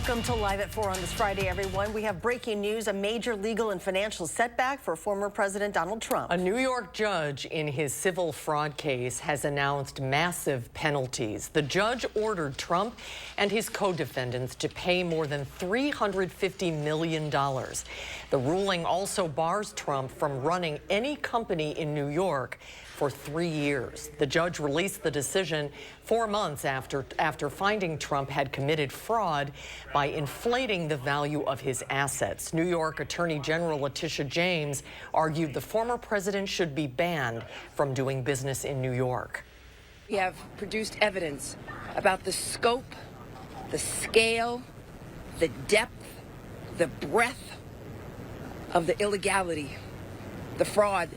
Welcome to Live at 4 on this Friday, everyone. We have breaking news, a major legal and financial setback for former President Donald Trump. A New York judge in his civil fraud case has announced massive penalties. The judge ordered Trump and his co-defendants to pay more than $350 million. The ruling also bars Trump from running any company in New York for 3 years. The judge released the decision 4 months after finding Trump had committed fraud by inflating the value of his assets. New York Attorney General Letitia James argued the former president should be banned from doing business in New York. We have produced evidence about the scope, the scale, the depth, the breadth of the illegality, the fraud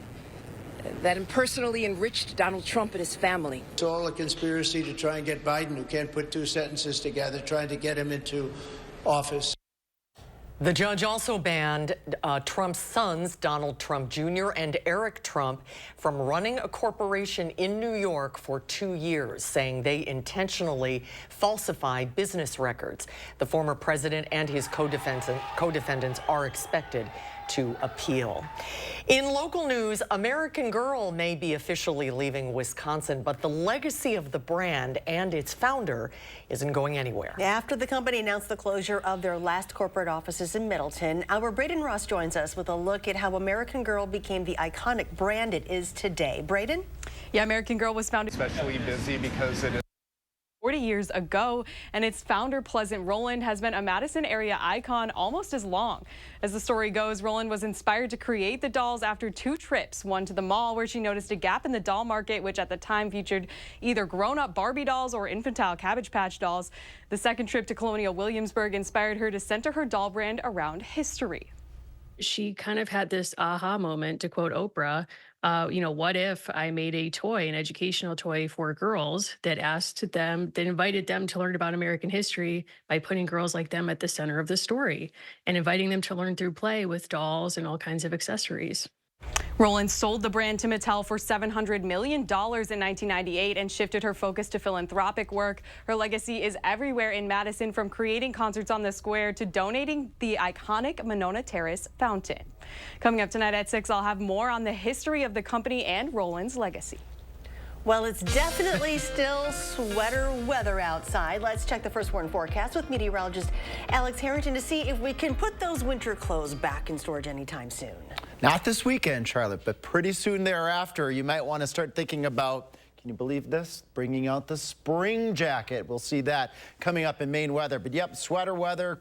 that impersonally enriched Donald Trump and his family. It's all a conspiracy to try and get Biden, who can't put two sentences together, trying to get him into office. The judge also banned Trump's sons, Donald Trump Jr. and Eric Trump, from running a corporation in New York for 2 years, saying they intentionally falsified business records. The former president and his co-defendants are expected to appeal. In local news, American Girl may be officially leaving Wisconsin, but the legacy of the brand and its founder isn't going anywhere. After the company announced the closure of their last corporate offices in Middleton, our Braden Ross joins us with a look at how American Girl became the iconic brand it is today. Braden? Yeah, American Girl was founded especially busy because it is 40 years ago, and its founder, Pleasant Rowland, has been a Madison area icon almost as long. As the story goes, Rowland was inspired to create the dolls after 2 trips, one to the mall where she noticed a gap in the doll market, which at the time featured either grown-up Barbie dolls or infantile Cabbage Patch dolls. The second trip to Colonial Williamsburg inspired her to center her doll brand around history. She kind of had this aha moment, to quote Oprah, what if I made a toy, an educational toy for girls that invited them to learn about American history by putting girls like them at the center of the story and inviting them to learn through play with dolls and all kinds of accessories. Rowland sold the brand to Mattel for $700 million in 1998 and shifted her focus to philanthropic work. Her legacy is everywhere in Madison, from creating concerts on the square to donating the iconic Monona Terrace fountain. Coming up tonight at 6, I'll have more on the history of the company and Rowland's legacy. Well, it's definitely still sweater weather outside. Let's check the first warning forecast with meteorologist Alex Harrington to see if we can put those winter clothes back in storage anytime soon. Not this weekend, Charlotte, but pretty soon thereafter. You might want to start thinking about, can you believe this? Bringing out the spring jacket. We'll see that coming up in Maine weather. But yep, sweater weather.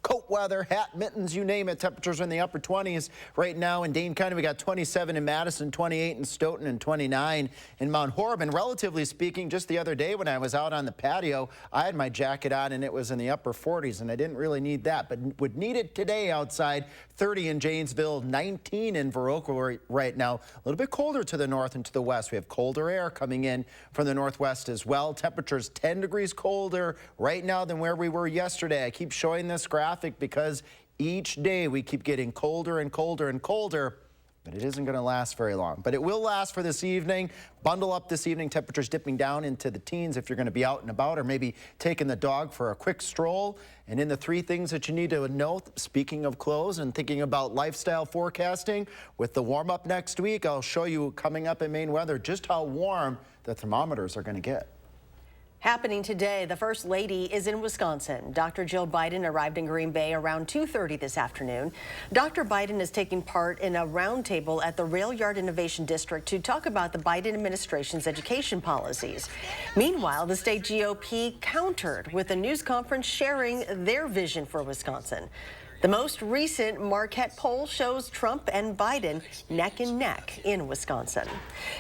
Coat weather, hat, mittens, you name it. Temperatures are in the upper 20s right now in Dane County. We got 27 in Madison, 28 in Stoughton, and 29 in Mount Horeb. And relatively speaking, just the other day when I was out on the patio, I had my jacket on and it was in the upper 40s, and I didn't really need that, but would need it today outside. 30 in Janesville, 19 in Viroqua right now. A little bit colder to the north and to the west. We have colder air coming in from the northwest as well. Temperatures 10 degrees colder right now than where we were yesterday. I keep showing this graphic because each day we keep getting colder and colder and colder, but it isn't going to last very long. But it will last for this evening. Bundle up this evening. Temperatures dipping down into the teens if you're going to be out and about, or maybe taking the dog for a quick stroll. And in the 3 things that you need to know, speaking of clothes and thinking about lifestyle forecasting, with the warm up next week, I'll show you coming up in Maine weather just how warm the thermometers are going to get. Happening today, the First Lady is in Wisconsin. Dr. Jill Biden arrived in Green Bay around 2:30 this afternoon. Dr. Biden is taking part in a roundtable at the Rail Yard Innovation District to talk about the Biden administration's education policies. Meanwhile, the state GOP countered with a news conference sharing their vision for Wisconsin. The most recent Marquette poll shows Trump and Biden neck and neck in Wisconsin.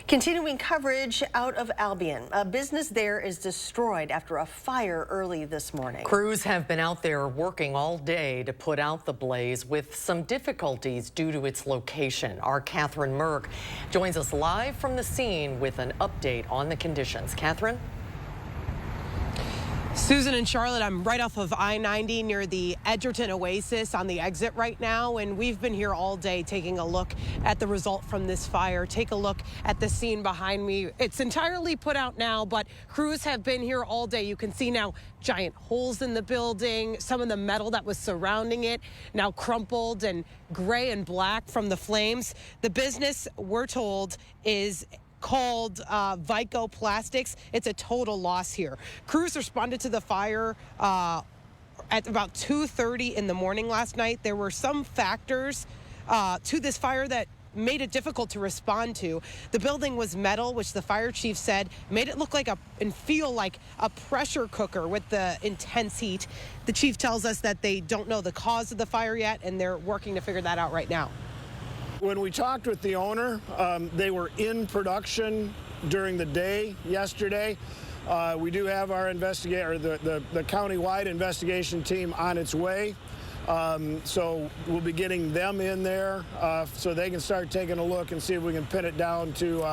Continuing coverage out of Albion. A business there is destroyed after a fire early this morning. Crews have been out there working all day to put out the blaze, with some difficulties due to its location. Our Catherine Merck joins us live from the scene with an update on the conditions. Catherine? Susan and Charlotte, I'm right off of I-90 near the Edgerton Oasis on the exit right now, and we've been here all day taking a look at the result from this fire. Take a look at the scene behind me. It's entirely put out now, but crews have been here all day. You can see now giant holes in the building, some of the metal that was surrounding it now crumpled and gray and black from the flames. The business, we're told, is called Vico Plastics. It's a total loss here. Crews responded to the fire at about 2:30 in the morning last night. There were some factors to this fire that made it difficult to respond to. The building was metal, which the fire chief said made it look like and feel like a pressure cooker with the intense heat. The chief tells us that they don't know the cause of the fire yet, and they're working to figure that out right now. When we talked with the owner, they were in production during the day yesterday. We do have our investigator, the county-wide investigation team on its way. So we'll be getting them in there so they can start taking a look and see if we can pin it down to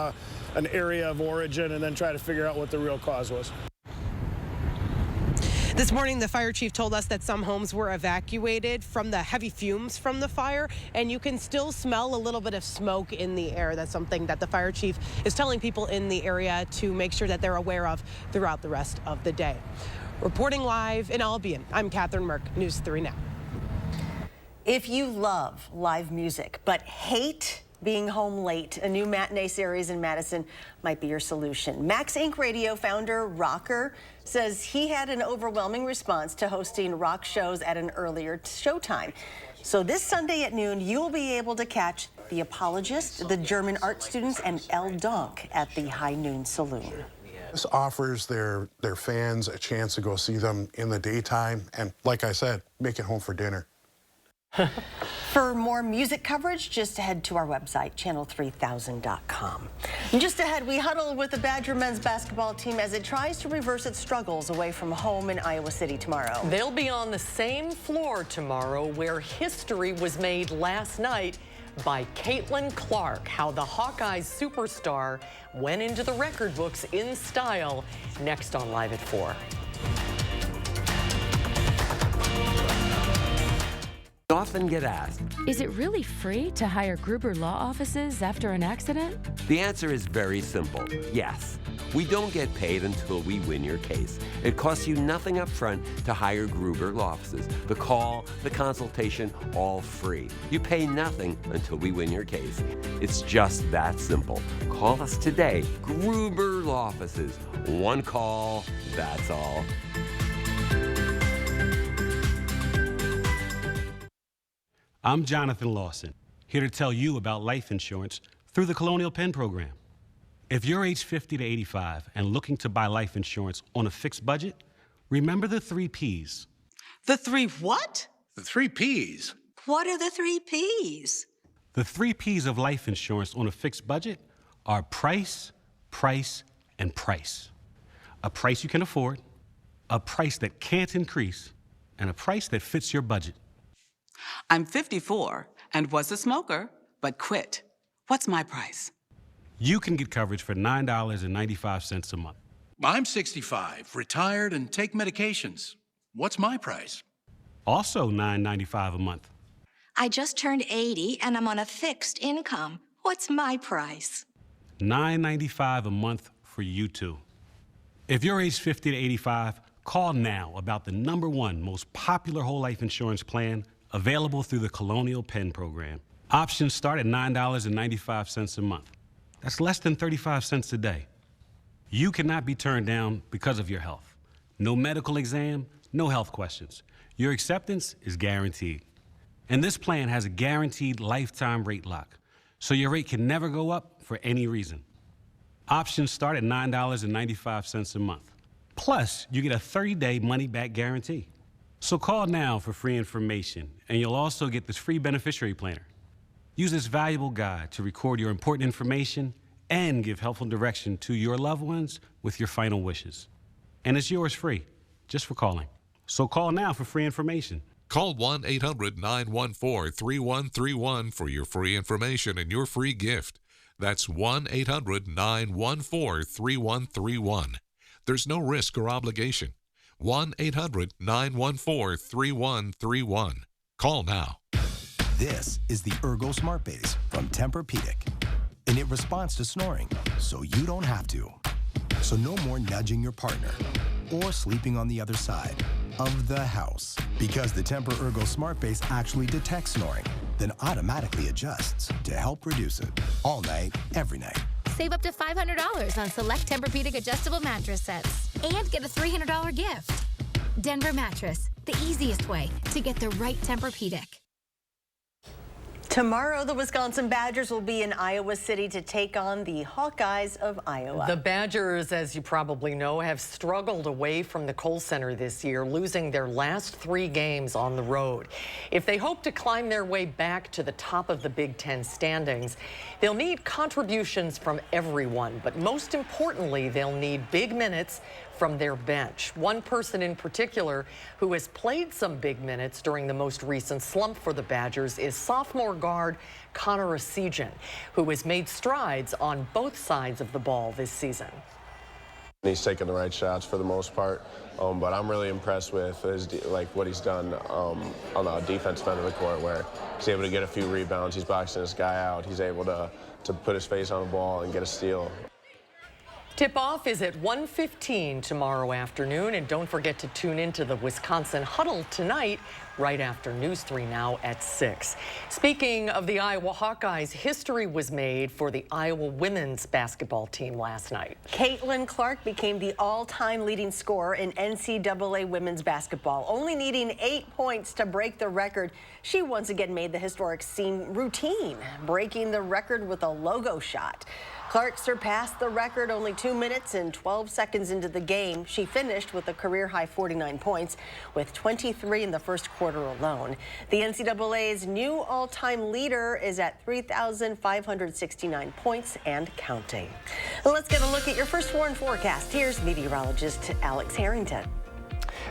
an area of origin and then try to figure out what the real cause was. This morning, the fire chief told us that some homes were evacuated from the heavy fumes from the fire, and you can still smell a little bit of smoke in the air. That's something that the fire chief is telling people in the area to make sure that they're aware of throughout the rest of the day. Reporting live in Albion, I'm Catherine Merck, News 3 Now. If you love live music but hate being home late, a new matinee series in Madison might be your solution. Max Inc. Radio founder Rocker says he had an overwhelming response to hosting rock shows at an earlier showtime. So this Sunday at noon, you'll be able to catch The Apologist, the German art students, and El Donk at the High Noon Saloon. This offers their fans a chance to go see them in the daytime and, like I said, make it home for dinner. For more music coverage, just head to our website, channel3000.com. And just ahead, we huddle with the Badger men's basketball team as it tries to reverse its struggles away from home in Iowa City tomorrow. They'll be on the same floor tomorrow where history was made last night by Caitlin Clark, how the Hawkeyes superstar went into the record books in style, next on Live at 4. Often get asked, is it really free to hire Gruber Law Offices after an accident? The answer is very simple, yes. We don't get paid until we win your case. It costs you nothing up front to hire Gruber Law Offices. The call, the consultation, all free. You pay nothing until we win your case. It's just that simple. Call us today, Gruber Law Offices. One call, that's all. I'm Jonathan Lawson, here to tell you about life insurance through the Colonial Penn program. If you're age 50 to 85 and looking to buy life insurance on a fixed budget, remember the 3 Ps. The 3 what? The 3 Ps. What are the 3 Ps? The 3 Ps of life insurance on a fixed budget are price, price, and price. A price you can afford, a price that can't increase, and a price that fits your budget. I'm 54 and was a smoker, but quit. What's my price? You can get coverage for $9.95 a month. I'm 65, retired, and take medications. What's my price? Also $9.95 a month. I just turned 80 and I'm on a fixed income. What's my price? $9.95 a month for you too. If you're age 50 to 85, call now about the #1 most popular whole life insurance plan available through the Colonial Penn program. Options start at $9.95 a month. That's less than 35 cents a day. You cannot be turned down because of your health. No medical exam, no health questions. Your acceptance is guaranteed. And this plan has a guaranteed lifetime rate lock, so your rate can never go up for any reason. Options start at $9.95 a month. Plus, you get a 30-day money-back guarantee. So call now for free information, and you'll also get this free beneficiary planner. Use this valuable guide to record your important information and give helpful direction to your loved ones with your final wishes. And it's yours free, just for calling. So call now for free information. Call 1-800-914-3131 for your free information and your free gift. That's 1-800-914-3131. There's no risk or obligation. 1-800-914-3131. Call now. This is the Ergo Smart Base from Tempur-Pedic, and it responds to snoring, so you don't have to. So no more nudging your partner or sleeping on the other side of the house, because the Tempur Ergo Smart Base actually detects snoring, then automatically adjusts to help reduce it all night, every night. Save up to $500 on select Tempur-Pedic adjustable mattress sets and get a $300 gift. Denver Mattress, the easiest way to get the right Tempur-Pedic. Tomorrow, the Wisconsin Badgers will be in Iowa City to take on the Hawkeyes of Iowa. The Badgers, as you probably know, have struggled away from the Kohl Center this year, losing their last 3 games on the road. If they hope to climb their way back to the top of the Big Ten standings, they'll need contributions from everyone, but most importantly, they'll need big minutes from their bench. One person in particular who has played some big minutes during the most recent slump for the Badgers is sophomore guard Connor Esigian, who has made strides on both sides of the ball this season. He's taking the right shots for the most part, but I'm really impressed with what he's done on the defensive end of the court, where he's able to get a few rebounds, he's boxing this guy out, he's able to put his face on the ball and get a steal. Tip-off is at 1:15 tomorrow afternoon, and don't forget to tune into the Wisconsin Huddle tonight, right after News 3 Now at 6. Speaking of the Iowa Hawkeyes, history was made for the Iowa women's basketball team last night. Caitlin Clark became the all-time leading scorer in NCAA women's basketball, only needing 8 points to break the record. She once again made the historic seem routine, breaking the record with a logo shot. Clark surpassed the record only 2 minutes and 12 seconds into the game. She finished with a career-high 49 points, with 23 in the first quarter alone. The NCAA's new all-time leader is at 3,569 points and counting. Let's get a look at your first warn forecast. Here's meteorologist Alex Harrington.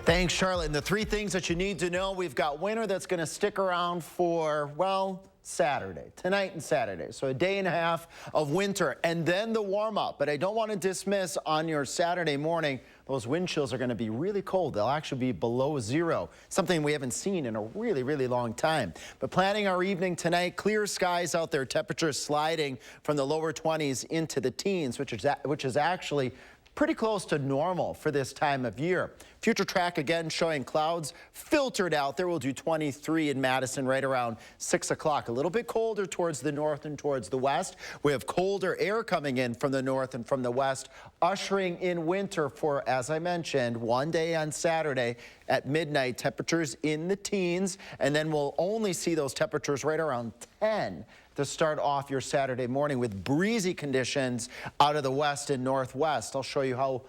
Thanks, Charlotte. And the 3 things that you need to know: we've got winter that's going to stick around for, well, Saturday, tonight and Saturday. So a day and a half of winter, and then the warm up. But I don't want to dismiss on your Saturday morning, those wind chills are going to be really cold. They'll actually be below 0, something we haven't seen in a really, really long time. But planning our evening tonight, clear skies out there, temperatures sliding from the lower 20s into the teens, which is actually pretty close to normal for this time of year. Future track again showing clouds filtered out there. We'll do 23 in Madison right around 6 o'clock. A little bit colder towards the north and towards the west. We have colder air coming in from the north and from the west, ushering in winter for, as I mentioned, one day on Saturday at midnight. Temperatures in the teens, and then we'll only see those temperatures right around 10 to start off your Saturday morning, with breezy conditions out of the west and northwest. I'll show you how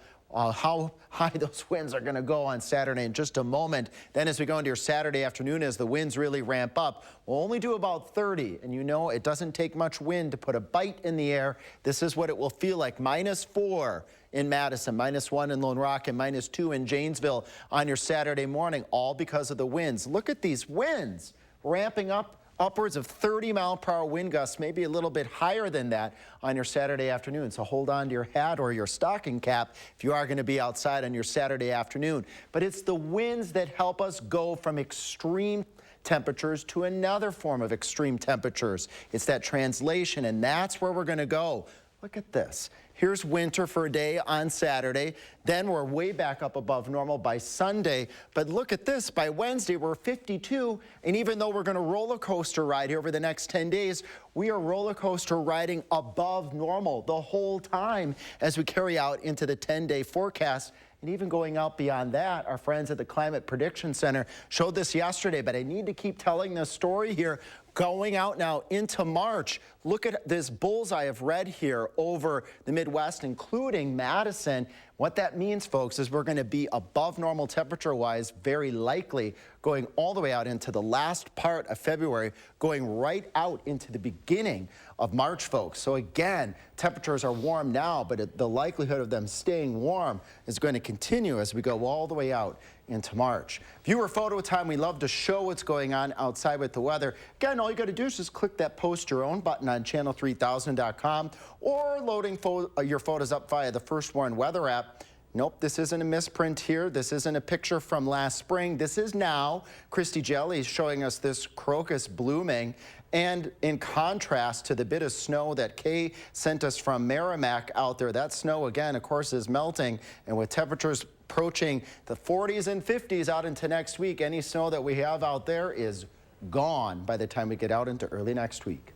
high those winds are going to go on Saturday in just a moment. Then as we go into your Saturday afternoon, as the winds really ramp up, we'll only do about 30. And you know, it doesn't take much wind to put a bite in the air. This is what it will feel like: -4 in Madison, -1 in Lone Rock, and -2 in Janesville on your Saturday morning, all because of the winds. Look at these winds ramping up. Upwards of 30-mile-per-hour wind gusts, maybe a little bit higher than that on your Saturday afternoon. So hold on to your hat or your stocking cap if you are going to be outside on your Saturday afternoon. But it's the winds that help us go from extreme temperatures to another form of extreme temperatures. It's that translation, and that's where we're going to go. Look at this. Here's winter for a day on Saturday. Then we're way back up above normal by Sunday. But look at this. By Wednesday, we're 52. And even though we're going to roller coaster ride here over the next 10 days, we are roller coaster riding above normal the whole time as we carry out into the 10-day forecast. And even going out beyond that, our friends at the Climate Prediction Center showed this yesterday, but I need to keep telling this story here. Going out now into March, look at this bullseye of red here over the Midwest, including Madison. What that means, folks, is we're going to be above normal temperature-wise, very likely going all the way out into the last part of February, going right out into the beginning of March, folks. So again, temperatures are warm now, but the likelihood of them staying warm is going to continue as we go all the way out into March. Viewer photo time. We love to show what's going on outside with the weather. Again, all you got to do is just click that post your own button on channel3000.com or loading your photos up via the First Warn weather app. Nope, this isn't a misprint here. This isn't a picture from last spring. This is now. Christy Jelly is showing us this crocus blooming. And in contrast to the bit of snow that Kay sent us from Merrimack out there, that snow, again, of course, is melting. And with temperatures approaching the 40s and 50s out into next week, any snow that we have out there is gone by the time we get out into early next week.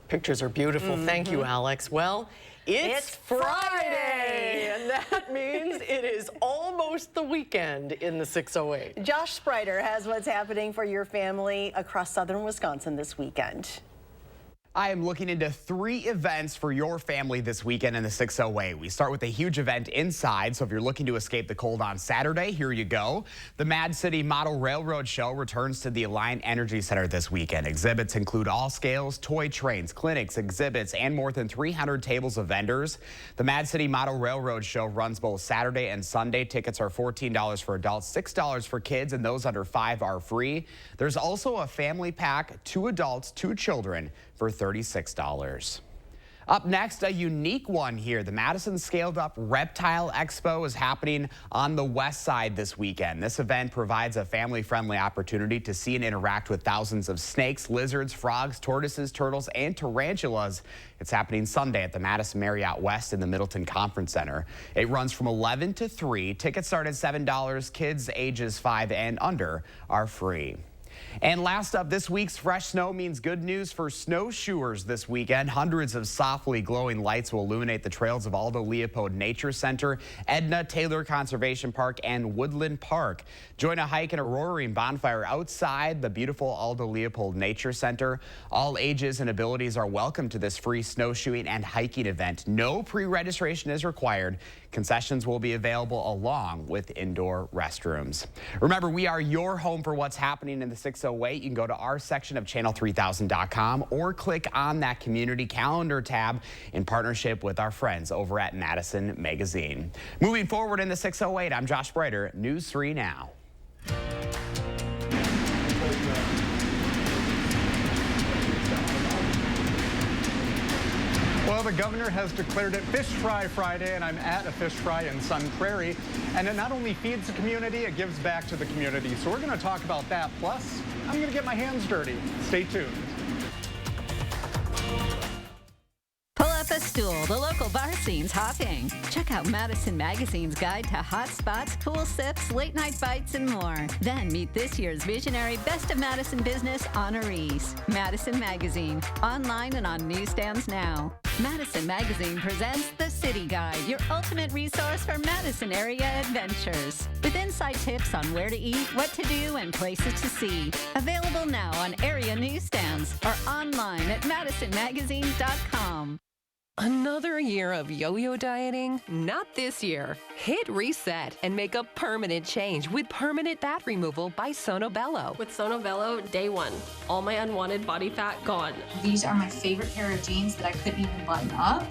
Pictures are beautiful. Thank you, Alex. Well, it's Friday, and that means it is almost the weekend in the 608. Josh Sprider has what's happening for your family across southern Wisconsin this weekend. I am looking into 3 events for your family this weekend in the 608. We start with a huge event inside, so if you're looking to escape the cold on Saturday, here you go. The Mad City Model Railroad Show returns to the Alliant Energy Center this weekend. Exhibits include all scales, toy trains, clinics, exhibits, and more than 300 tables of vendors. The Mad City Model Railroad Show runs both Saturday and Sunday. Tickets are $14 for adults, $6 for kids, and those under 5 are free. There's also a family pack, 2 adults, 2 children, for $36. Up next, a unique one here. The Madison Scaled Up Reptile Expo is happening on the west side this weekend. This event provides a family-friendly opportunity to see and interact with thousands of snakes, lizards, frogs, tortoises, turtles, and tarantulas. It's happening Sunday at the Madison Marriott West in the Middleton Conference Center. It runs from 11 to 3. Tickets start at $7. Kids ages 5 and under are free. And last up, this week's fresh snow means good news for snowshoers this weekend. Hundreds of softly glowing lights will illuminate the trails of Aldo Leopold Nature Center, Edna Taylor Conservation Park, and Woodland Park. Join a hike and a roaring bonfire outside the beautiful Aldo Leopold Nature Center. All ages and abilities are welcome to this free snowshoeing and hiking event. No pre-registration is required. Concessions will be available along with indoor restrooms. Remember, we are your home for what's happening in the 608. You can go to our section of channel3000.com or click on that community calendar tab in partnership with our friends over at Madison Magazine. Moving forward in the 608, I'm Josh Sprider, News 3 Now. Well, the governor has declared it Fish Fry Friday, and I'm at a fish fry in Sun Prairie. And it not only feeds the community, it gives back to the community. So we're going to talk about that. Plus, I'm going to get my hands dirty. Stay tuned. Pull up a stool, the local bar scene's hopping. Check out Madison Magazine's guide to hot spots, cool sips, late night bites, and more. Then meet this year's visionary Best of Madison Business honorees. Madison Magazine, online and on newsstands now. Madison Magazine presents The City Guide, your ultimate resource for Madison area adventures. With inside tips on where to eat, what to do, and places to see. Available now on area newsstands or online at madisonmagazine.com. Another year of yo-yo dieting? Not this year. Hit reset and make a permanent change with permanent fat removal by Sono Bello. With Sono Bello, day 1, all my unwanted body fat gone. These are my favorite pair of jeans that I couldn't even button up.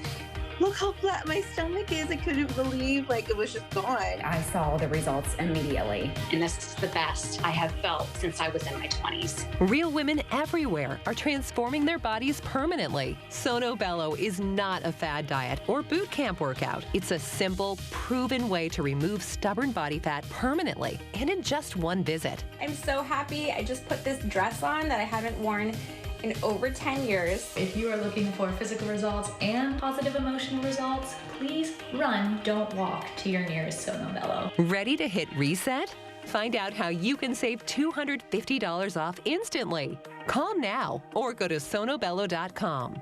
Look how flat my stomach is. I couldn't believe it was just gone. I saw the results immediately. And this is the best I have felt since I was in my 20s. Real women everywhere are transforming their bodies permanently. Sono Bello is not a fad diet or boot camp workout. It's a simple, proven way to remove stubborn body fat permanently and in just one visit. I'm so happy. I just put this dress on that I haven't worn in over 10 years. If you are looking for physical results and positive emotional results, please run, don't walk to your nearest Sono Bello. Ready to hit reset? Find out how you can save $250 off instantly. Call now or go to sonobello.com.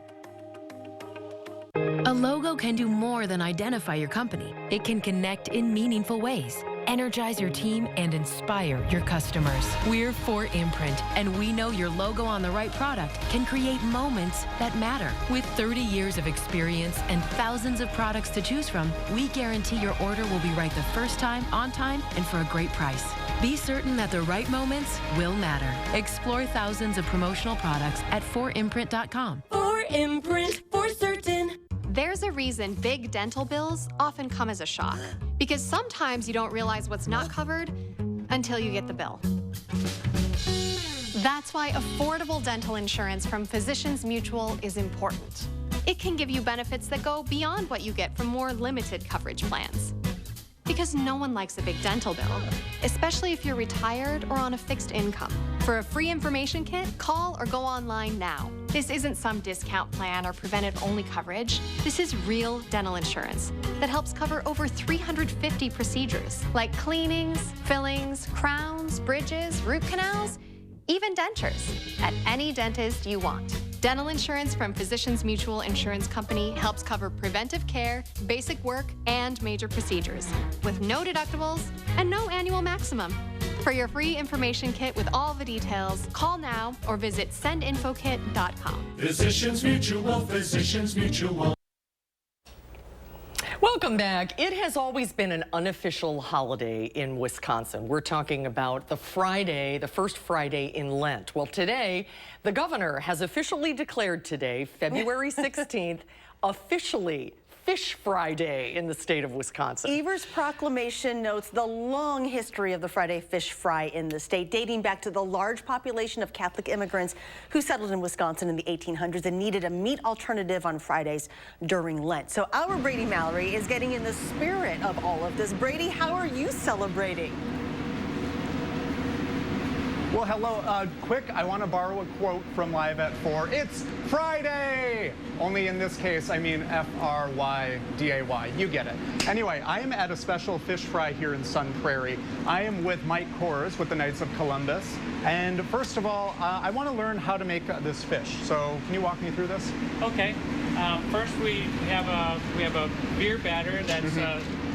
A logo can do more than identify your company. It can connect in meaningful ways, energize your team, and inspire your customers. We're 4imprint, and we know your logo on the right product can create moments that matter. With 30 years of experience and thousands of products to choose from, we guarantee your order will be right the first time, on time, and for a great price. Be certain that the right moments will matter. Explore thousands of promotional products at 4imprint.com. 4imprint, for certain. There's a reason big dental bills often come as a shock, because sometimes you don't realize what's not covered until you get the bill. That's why affordable dental insurance from Physicians Mutual is important. It can give you benefits that go beyond what you get from more limited coverage plans. Because no one likes a big dental bill, especially if you're retired or on a fixed income. For a free information kit, call or go online now. This isn't some discount plan or preventive-only coverage. This is real dental insurance that helps cover over 350 procedures, like cleanings, fillings, crowns, bridges, root canals, even dentures, at any dentist you want. Dental insurance from Physicians Mutual Insurance Company helps cover preventive care, basic work, and major procedures, with no deductibles and no annual maximum. For your free information kit with all the details, call now or visit sendinfokit.com. Physicians Mutual, Physicians Mutual. Welcome back. It has always been an unofficial holiday in Wisconsin. We're talking about the Friday, the first Friday in Lent. Well, today, the governor has officially declared today, February 16th, officially Fish Friday in the state of Wisconsin. Evers' proclamation notes the long history of the Friday fish fry in the state, dating back to the large population of Catholic immigrants who settled in Wisconsin in the 1800s and needed a meat alternative on Fridays during Lent. So our Brady Mallory is getting in the spirit of all of this. Brady, how are you celebrating? Well, hello. Quick, I want to borrow a quote from Live at 4. It's Friday! Only in this case, I mean F-R-Y-D-A-Y. You get it. Anyway, I am at a special fish fry here in Sun Prairie. I am with Mike Kors with the Knights of Columbus. And first of all, I want to learn how to make this fish. So can you walk me through this? Okay. First, we have a beer batter that's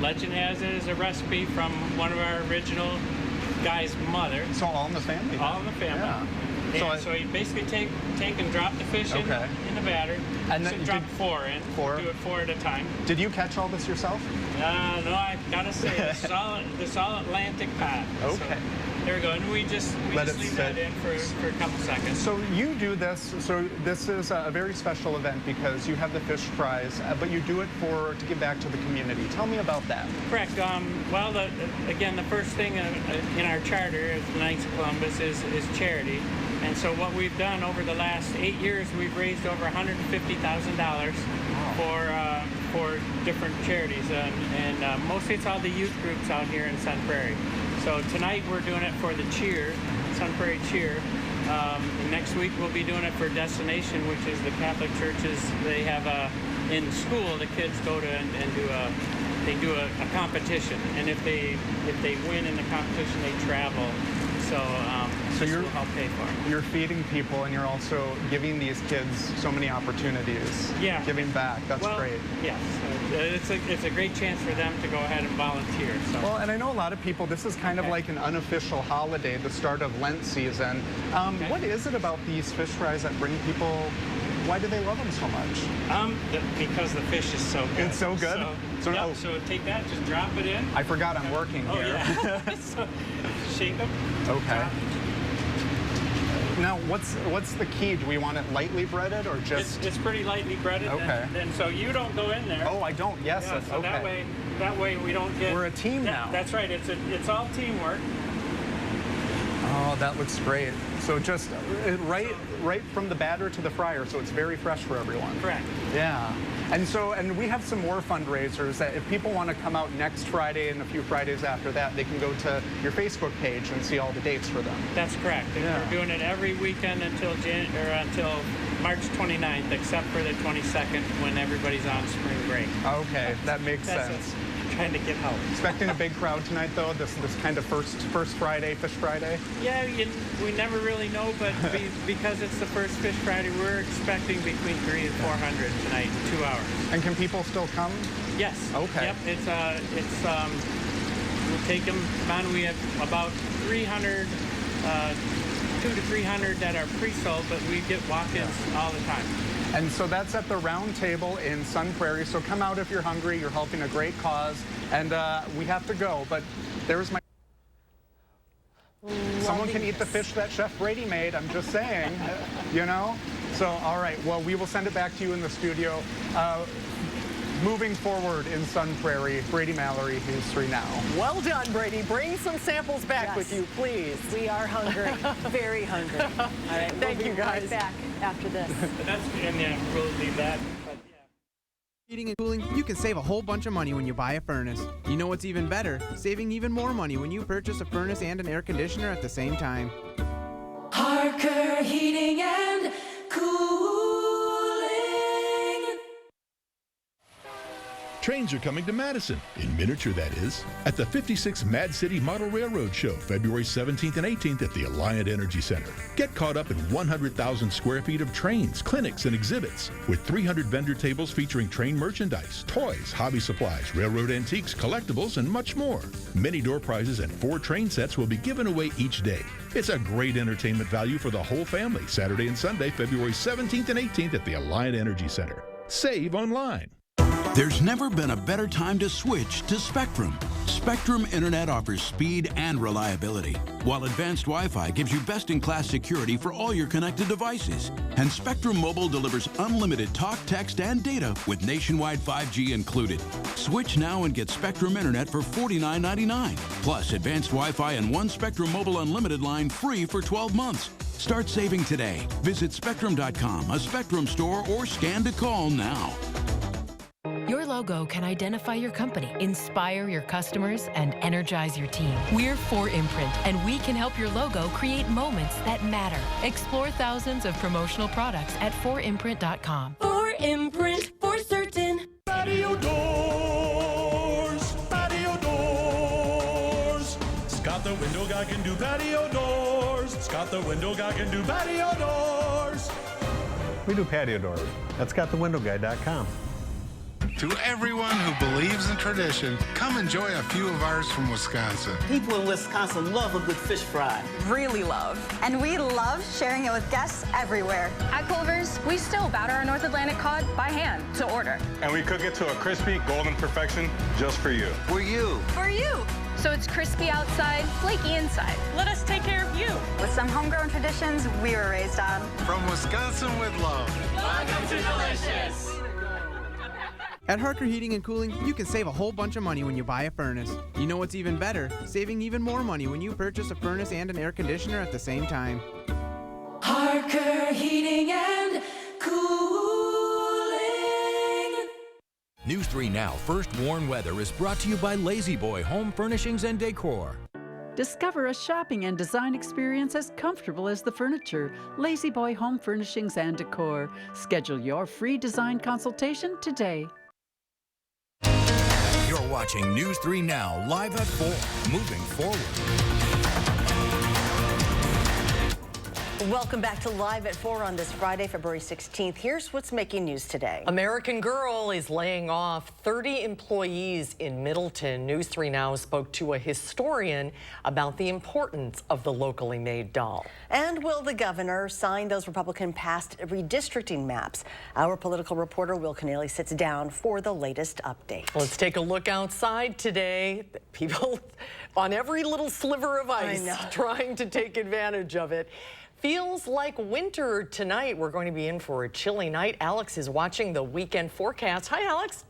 legend has it as a recipe from one of our original guy's mother. So all in the family? All in the family. Yeah. So you basically take and drop the fish in the batter. And then drop 4 in. 4? Do it 4 at a time. Did you catch all this yourself? No, I gotta say, this all Atlantic pot. Okay. So, there we go, and we just leave that in for a couple seconds. So you do this, so this is a very special event because you have the fish fries, but you do it to give back to the community. Tell me about that. Correct. Well, again, the first thing in our charter as the Knights of Columbus is charity. And so what we've done over the last 8 years, we've raised over $150,000 for different charities, and mostly it's all the youth groups out here in Sun Prairie. So tonight we're doing it for the Cheer, Sun Prairie Cheer. Next week we'll be doing it for Destination, which is the Catholic churches. They have in school the kids go to and do a competition, and if they win in the competition they travel. So you're will help pay for it. You're feeding people, and you're also giving these kids so many opportunities. Yeah. Giving back. That's great. Yes. It's a great chance for them to go ahead and volunteer. So. Well, and I know a lot of people, this is kind of like an unofficial holiday, the start of Lent season. What is it about these fish fries that bring people, why do they love them so much? Because the fish is so good. It's so good? So take that, just drop it in. I forgot I'm working here. Yeah. So shake them. Okay. Now, what's the key? Do we want it lightly breaded or just? It's pretty lightly breaded. Okay. And so you don't go in there. Oh, I don't. Yes. Yeah, so okay. that way we don't get. We're a team now. That's right. It's all teamwork. Oh, that looks great. So just right from the batter to the fryer, so it's very fresh for everyone. Correct. Yeah. And we have some more fundraisers that if people want to come out next Friday and a few Fridays after that, they can go to your Facebook page and see all the dates for them. That's correct. And we're doing it every weekend until March 29th, except for the 22nd when everybody's on spring break. Okay, that makes sense. Trying to get out. Expecting a big crowd tonight, though. This kind of first Friday, Fish Friday. Yeah, we never really know, but because it's the first Fish Friday, we're expecting between 300 and 400 tonight, 2 hours. And can people still come? Yes. Okay. Yep. We'll take them on. We have about 300, 200 to 300 that are pre-sold, but we get walk-ins all the time. And so that's at the Round Table in Sun Prairie. So come out if you're hungry. You're helping a great cause. And we have to go, but there's my... Someone can eat the fish that Chef Brady made. I'm just saying, you know? So, all right. Well, we will send it back to you in the studio. Moving forward in Sun Prairie, Brady Mallory, News 3 Now. Well done, Brady. Bring some samples back with you, please. We are hungry, very hungry. All right, Thank you, guys. Right back after this. We'll leave that. Heating and cooling, you can save a whole bunch of money when you buy a furnace. You know what's even better? Saving even more money when you purchase a furnace and an air conditioner at the same time. Harker Heating and Cooling. Trains are coming to Madison, in miniature that is, at the 56th Mad City Model Railroad Show, February 17th and 18th at the Alliant Energy Center. Get caught up in 100,000 square feet of trains, clinics, and exhibits, with 300 vendor tables featuring train merchandise, toys, hobby supplies, railroad antiques, collectibles, and much more. Many door prizes and 4 train sets will be given away each day. It's a great entertainment value for the whole family, Saturday and Sunday, February 17th and 18th at the Alliant Energy Center. Save online. There's never been a better time to switch to Spectrum. Spectrum Internet offers speed and reliability, while advanced Wi-Fi gives you best-in-class security for all your connected devices. And Spectrum Mobile delivers unlimited talk, text, and data with nationwide 5G included. Switch now and get Spectrum Internet for $49.99, plus advanced Wi-Fi and 1 Spectrum Mobile Unlimited line free for 12 months. Start saving today. Visit Spectrum.com, a Spectrum store, or scan to call now. Your logo can identify your company, inspire your customers, and energize your team. We're 4imprint, and we can help your logo create moments that matter. Explore thousands of promotional products at 4imprint.com. 4imprint, for certain. Patio doors, patio doors. Scott the window guy can do patio doors. Scott the window guy can do patio doors. We do patio doors at scottthewindowguy.com. To everyone who believes in tradition, come enjoy a few of ours from Wisconsin. People in Wisconsin love a good fish fry. Really love. And we love sharing it with guests everywhere. At Culver's, we still batter our North Atlantic cod by hand to order. And we cook it to a crispy, golden perfection just for you. For you. For you. So it's crispy outside, flaky inside. Let us take care of you. With some homegrown traditions we were raised on. From Wisconsin with love. Welcome to Delicious. At Harker Heating and Cooling, you can save a whole bunch of money when you buy a furnace. You know what's even better? Saving even more money when you purchase a furnace and an air conditioner at the same time. Harker Heating and Cooling. News 3 Now First Warn Weather is brought to you by Lazy Boy Home Furnishings and Decor. Discover a shopping and design experience as comfortable as the furniture. Lazy Boy Home Furnishings and Decor. Schedule your free design consultation today. You're watching News 3 Now, live at 4, moving forward. Welcome back to Live at 4 on this Friday, February 16th. Here's what's making news today. American Girl is laying off 30 employees in Middleton. News 3 Now spoke to a historian about the importance of the locally made doll. And will the governor sign those Republican-passed redistricting maps? Our political reporter Will Keneally sits down for the latest update. Let's take a look outside today. People on every little sliver of ice trying to take advantage of it. Feels like winter tonight. We're going to be in for a chilly night. Alex is watching the weekend forecast. Hi, Alex.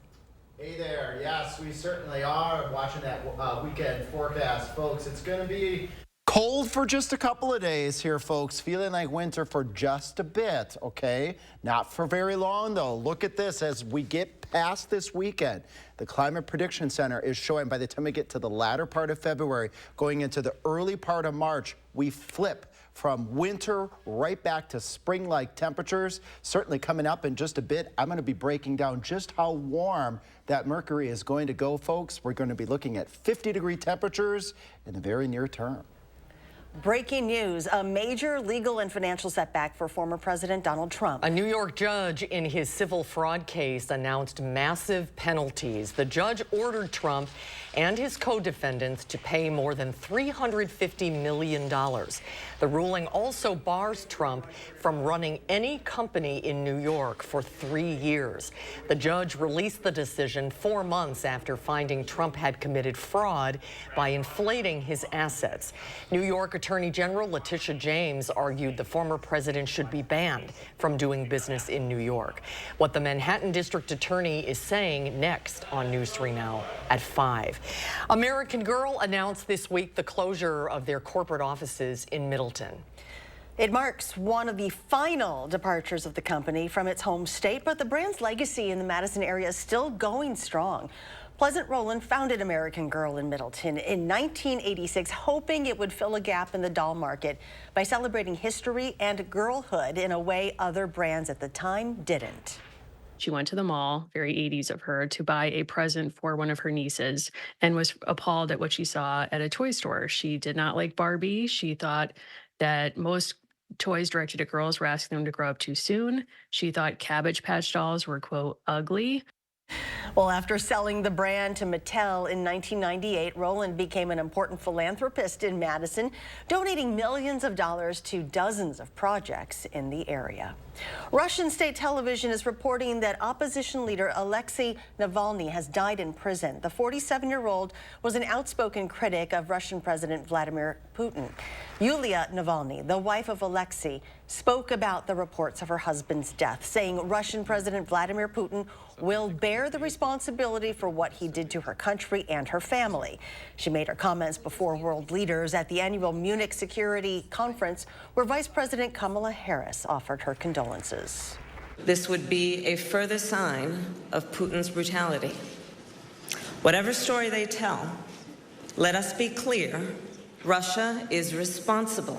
Hey there. Yes, we certainly are watching that weekend forecast, folks. It's going to be cold for just a couple of days here, folks. Feeling like winter for just a bit, okay? Not for very long, though. Look at this as we get past this weekend. The Climate Prediction Center is showing by the time we get to the latter part of February, going into the early part of March, we flip from winter right back to spring-like temperatures. Certainly coming up in just a bit, I'm going to be breaking down just how warm that mercury is going to go, folks. We're going to be looking at 50-degree temperatures in the very near term. Breaking news, a major legal and financial setback for former President Donald Trump. A New York judge in his civil fraud case announced massive penalties. The judge ordered Trump and his co-defendants to pay more than $350 million. The ruling also bars Trump from running any company in New York for 3 years. The judge released the decision 4 months after finding Trump had committed fraud by inflating his assets. New York Attorney General Letitia James argued the former president should be banned from doing business in New York. What the Manhattan District Attorney is saying next on News 3 Now at 5. American Girl announced this week the closure of their corporate offices in Middleton. It marks one of the final departures of the company from its home state, but the brand's legacy in the Madison area is still going strong. Pleasant Rowland founded American Girl in Middleton in 1986, hoping it would fill a gap in the doll market by celebrating history and girlhood in a way other brands at the time didn't. She went to the mall, very 80s of her, to buy a present for one of her nieces and was appalled at what she saw at a toy store. She did not like Barbie. She thought that most toys directed at girls were asking them to grow up too soon. She thought Cabbage Patch dolls were, quote, ugly. Well, after selling the brand to Mattel in 1998, Rowland became an important philanthropist in Madison, donating millions of dollars to dozens of projects in the area. Russian state television is reporting that opposition leader Alexei Navalny has died in prison. The 47-year-old was an outspoken critic of Russian President Vladimir Putin. Yulia Navalny, the wife of Alexei, spoke about the reports of her husband's death, saying Russian President Vladimir Putin will bear the responsibility for what he did to her country and her family. She made her comments before world leaders at the annual Munich Security Conference, where Vice President Kamala Harris offered her condolences. This would be a further sign of Putin's brutality. Whatever story they tell, let us be clear, Russia is responsible.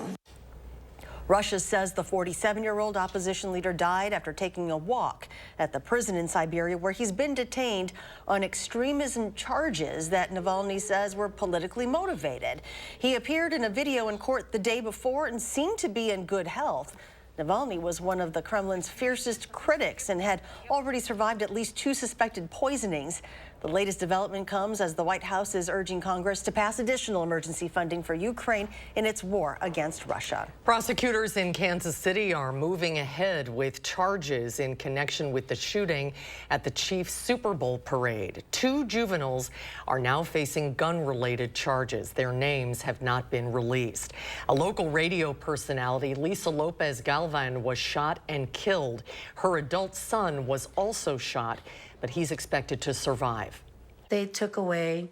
Russia says the 47-year-old opposition leader died after taking a walk at the prison in Siberia, where he's been detained on extremism charges that Navalny says were politically motivated. He appeared in a video in court the day before and seemed to be in good health. Navalny was one of the Kremlin's fiercest critics and had already survived at least 2 suspected poisonings. The latest development comes as the White House is urging Congress to pass additional emergency funding for Ukraine in its war against Russia. Prosecutors in Kansas City are moving ahead with charges in connection with the shooting at the Chiefs Super Bowl parade. 2 juveniles are now facing gun-related charges. Their names have not been released. A local radio personality, Lisa Lopez Galvan, was shot and killed. Her adult son was also shot, but he's expected to survive. They took away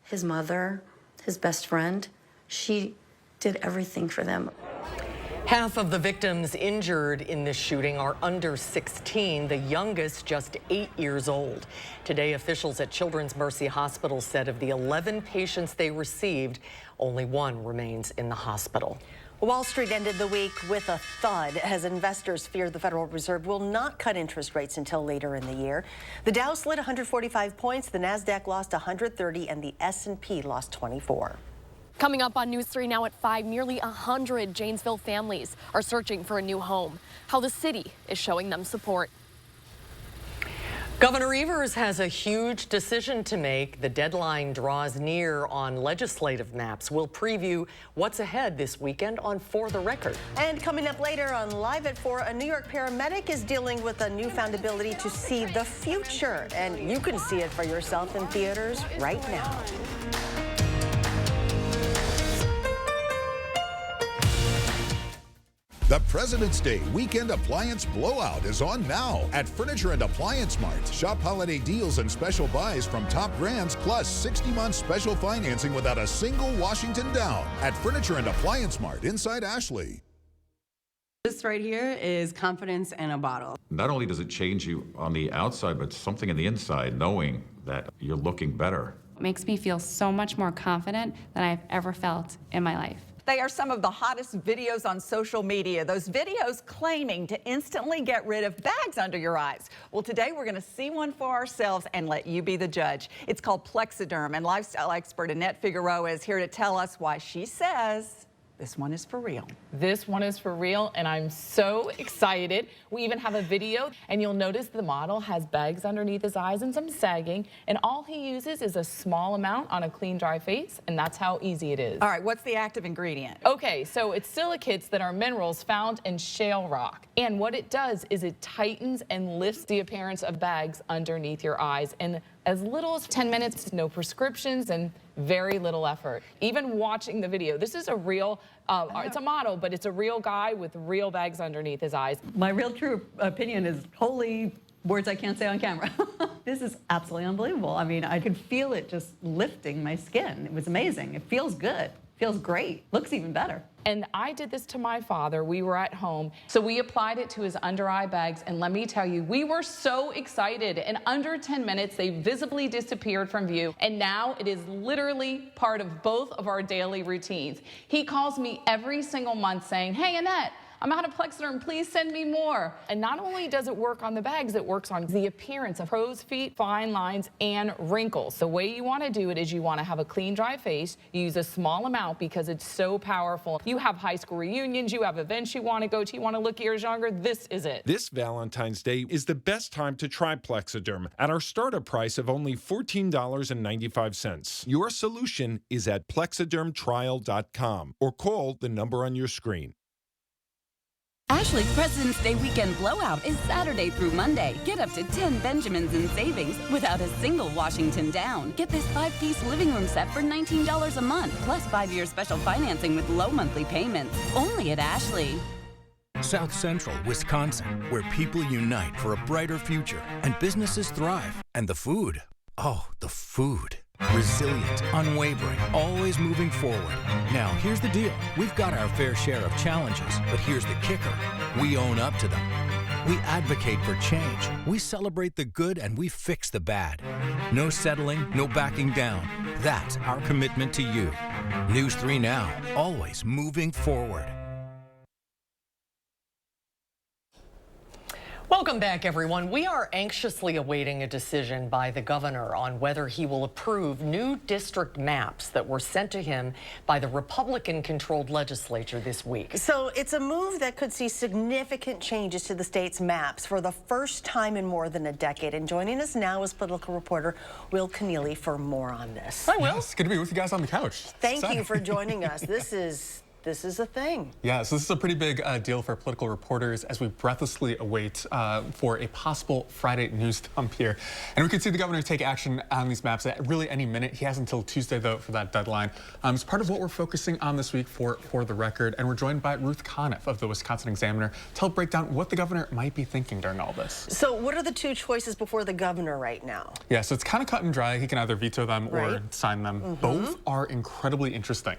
his mother, his best friend. She did everything for them. Half of the victims injured in this shooting are under 16, the youngest just 8 years old. Today, officials at Children's Mercy Hospital said of the 11 patients they received, only 1 remains in the hospital. Wall Street ended the week with a thud as investors fear the Federal Reserve will not cut interest rates until later in the year. The Dow slid 145 points, the Nasdaq lost 130, and the S&P lost 24. Coming up on News 3 now at 5, nearly 100 Janesville families are searching for a new home. How the city is showing them support. Governor Evers has a huge decision to make. The deadline draws near on legislative maps. We'll preview what's ahead this weekend on For the Record. And coming up later on Live at 4, a New York paramedic is dealing with a newfound ability to see the future. And you can see it for yourself in theaters right now. The President's Day Weekend Appliance Blowout is on now at Furniture and Appliance Mart. Shop holiday deals and special buys from top brands, plus 60-month special financing without a single Washington down at Furniture and Appliance Mart inside Ashley. This right here is confidence in a bottle. Not only does it change you on the outside, but something in the inside, knowing that you're looking better. It makes me feel so much more confident than I've ever felt in my life. They are some of the hottest videos on social media. Those videos claiming to instantly get rid of bags under your eyes. Well, today we're going to see one for ourselves and let you be the judge. It's called Plexiderm, and lifestyle expert Annette Figueroa is here to tell us why she says this one is for real. This one is for real, and I'm so excited. We even have a video, and you'll notice the model has bags underneath his eyes and some sagging, and all he uses is a small amount on a clean, dry face, and that's how easy it is. All right, what's the active ingredient? Okay, so it's silicates that are minerals found in shale rock, and what it does is it tightens and lifts the appearance of bags underneath your eyes in as little as 10 minutes, no prescriptions, and very little effort. Even watching the video, this is a real, it's a model, but it's a real guy with real bags underneath his eyes. My real true opinion is holy words I can't say on camera. This is absolutely unbelievable. I mean, I could feel it just lifting my skin. It was amazing. It feels good. Feels great. Looks even better. And I did this to my father. We were at home. So we applied it to his under eye bags. And let me tell you, we were so excited. In under 10 minutes, they visibly disappeared from view. And now it is literally part of both of our daily routines. He calls me every single month saying, "Hey, Annette, I'm out of Plexiderm, please send me more." And not only does it work on the bags, it works on the appearance of crow's feet, fine lines, and wrinkles. The way you want to do it is you want to have a clean, dry face. You use a small amount because it's so powerful. You have high school reunions, you have events you want to go to, you want to look years younger, this is it. This Valentine's Day is the best time to try Plexiderm at our startup price of only $14.95. Your solution is at plexidermtrial.com or call the number on your screen. Ashley President's Day weekend blowout is Saturday through Monday. Get up to 10 Benjamins in savings without a single Washington down. Get this 5-piece living room set for $19 a month, plus 5-year special financing with low monthly payments. Only at Ashley. South Central, Wisconsin, where people unite for a brighter future and businesses thrive. And the food. Oh, the food. Resilient, unwavering, always moving forward. Now, here's the deal. We've got our fair share of challenges, but here's the kicker. We own up to them. We advocate for change. We celebrate the good and we fix the bad. No settling, no backing down. That's our commitment to you. News 3 Now, always moving forward. Welcome back, everyone. We are anxiously awaiting a decision by the governor on whether he will approve new district maps that were sent to him by the Republican-controlled legislature this week. So it's a move that could see significant changes to the state's maps for the first time in more than a decade. And joining us now is political reporter Will Keneally for more on this. Hi, Will. It's good to be with you guys on the couch. Thank you for joining us. This is a thing. Yeah, so this is a pretty big deal for political reporters as we breathlessly await for a possible Friday news dump here. And we could see the governor take action on these maps at really any minute. He has until Tuesday, though, for that deadline. It's part of what we're focusing on this week for the record. And we're joined by Ruth Conniff of the Wisconsin Examiner to help break down what the governor might be thinking during all this. So what are the two choices before the governor right now? Yeah, so it's kind of cut and dry. He can either veto them or sign them. Both are incredibly interesting.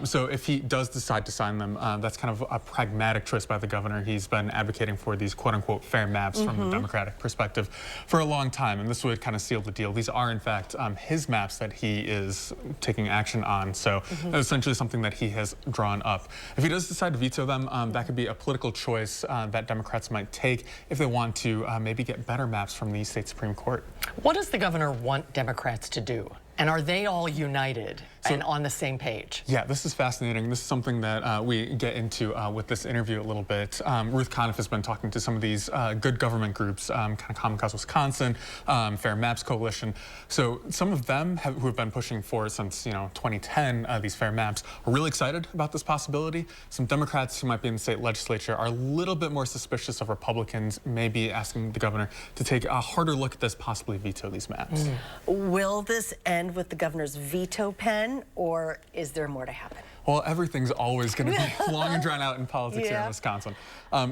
So if he does decide to sign them, that's kind of a pragmatic choice by the governor. He's been advocating for these quote-unquote fair maps from the Democratic perspective for a long time, and this would kind of seal the deal. These are, in fact, his maps that he is taking action on, so essentially something that he has drawn up. If he does decide to veto them, that could be a political choice that Democrats might take if they want to maybe get better maps from the state Supreme Court. What does the governor want Democrats to do? And are they all united and on the same page? Yeah, this is fascinating. This is something that we get into with this interview a little bit. Ruth Conniff has been talking to some of these good government groups, kind of Common Cause Wisconsin, Fair Maps Coalition. So some of them who have been pushing for since 2010 these fair maps are really excited about this possibility. Some Democrats who might be in the state legislature are a little bit more suspicious of Republicans, maybe asking the governor to take a harder look at this, possibly veto these maps. Will this end with the governor's veto pen, or is there more to happen? Well, everything's always going to be long and drawn out in politics here in Wisconsin.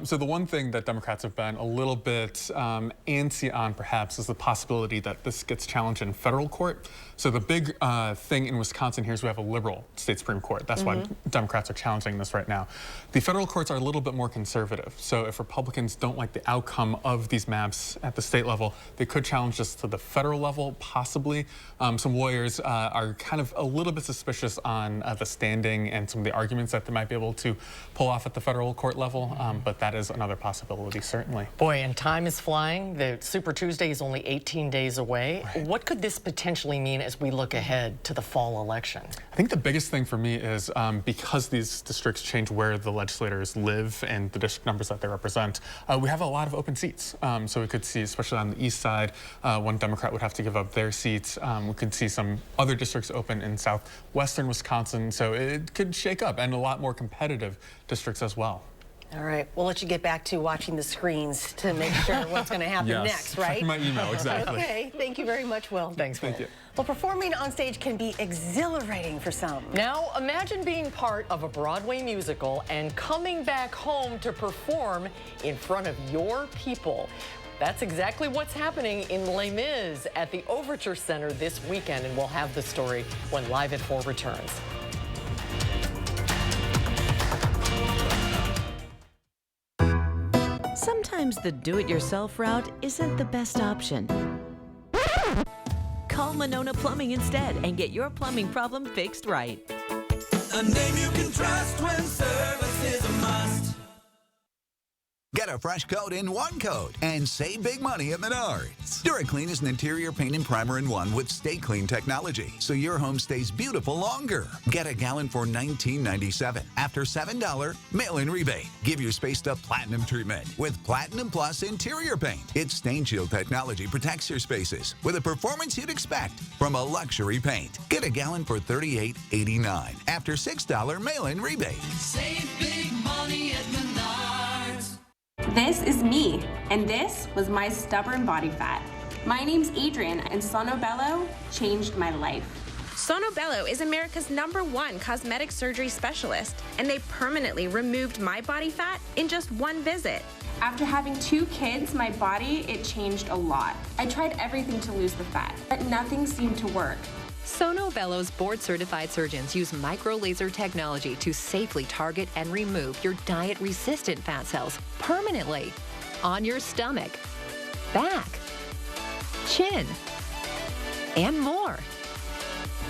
So the one thing that Democrats have been a little bit antsy on, perhaps, is the possibility that this gets challenged in federal court. So the big thing in Wisconsin here is we have a liberal state Supreme Court. That's why Democrats are challenging this right now. The federal courts are a little bit more conservative. So if Republicans don't like the outcome of these maps at the state level, they could challenge this to the federal level, possibly. Some lawyers are kind of a little bit suspicious on the standing and some of the arguments that they might be able to pull off at the federal court level, but that is another possibility, certainly. Boy, and time is flying. The Super Tuesday is only 18 days away. What could this potentially mean as we look ahead to the fall election? I think the biggest thing for me is because these districts change where the legislators live and the district numbers that they represent, we have a lot of open seats. So we could see, especially on the east side, one Democrat would have to give up their seats. We could see some other districts open in southwestern Wisconsin. So it could shake up, and a lot more competitive districts as well. All right, we'll let you get back to watching the screens to make sure what's going to happen next, right? Check my email, exactly. Okay, thank you very much, Will. Thanks, Thank you. Well, performing on stage can be exhilarating for some. Now, imagine being part of a Broadway musical and coming back home to perform in front of your people. That's exactly what's happening in Les Mis at the Overture Center this weekend, and we'll have the story when Live at 4 returns. Sometimes the do-it-yourself route isn't the best option. Call Monona Plumbing instead and get your plumbing problem fixed right. A name you can trust when service is a must. Get a fresh coat in one coat and save big money at Menards. DuraClean is an interior paint and primer in one with Stay Clean technology, so your home stays beautiful longer. Get a gallon for $19.97. After $7 mail-in rebate. Give your space the Platinum treatment with Platinum Plus interior paint. Its stain shield technology protects your spaces with a performance you'd expect from a luxury paint. Get a gallon for $38.89. After $6 mail-in rebate. Save big money at Menards. This is me, and this was my stubborn body fat. My name's Adrian, and Sonobello changed my life. Sonobello is America's #1 cosmetic surgery specialist, and they permanently removed my body fat in just one visit. After having 2 kids, my body, it changed a lot. I tried everything to lose the fat, but nothing seemed to work. Sonobello's board-certified surgeons use micro-laser technology to safely target and remove your diet-resistant fat cells permanently on your stomach, back, chin, and more.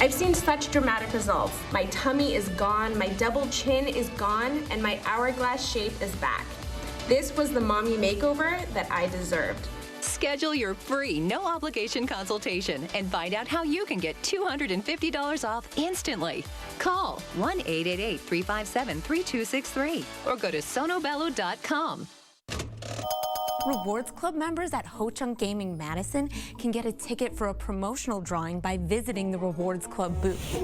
I've seen such dramatic results. My tummy is gone, my double chin is gone, and my hourglass shape is back. This was the mommy makeover that I deserved. Schedule your free, no-obligation consultation and find out how you can get $250 off instantly. Call 1-888-357-3263 or go to sonobello.com. Rewards Club members at Ho Chunk Gaming Madison can get a ticket for a promotional drawing by visiting the Rewards Club booth.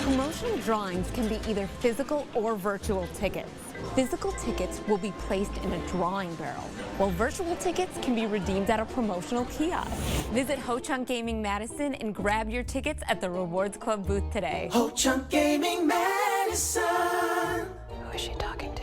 Promotional drawings can be either physical or virtual tickets. Physical tickets will be placed in a drawing barrel, while virtual tickets can be redeemed at a promotional kiosk. Visit Ho Chunk Gaming Madison and grab your tickets at the Rewards Club booth today. Ho Chunk Gaming Madison. Who is she talking to?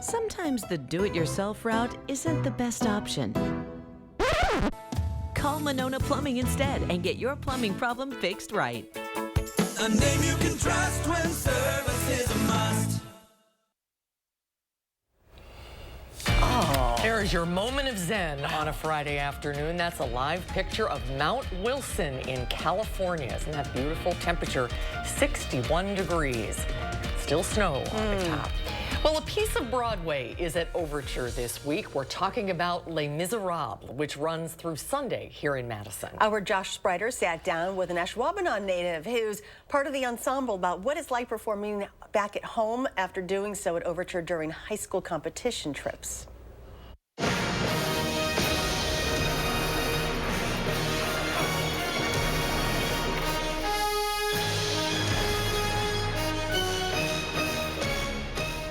Sometimes the do-it-yourself route isn't the best option. Call Monona Plumbing instead and get your plumbing problem fixed right. A name you can trust when service is a must. There's your moment of zen on a Friday afternoon. That's a live picture of Mount Wilson in California. Isn't that beautiful? Temperature 61 degrees. Still snow on the top. Well, a piece of Broadway is at Overture this week. We're talking about Les Miserables, which runs through Sunday here in Madison. Our Josh Sprider sat down with an Ashwaubenon native who's part of the ensemble about what it's like performing back at home after doing so at Overture during high school competition trips.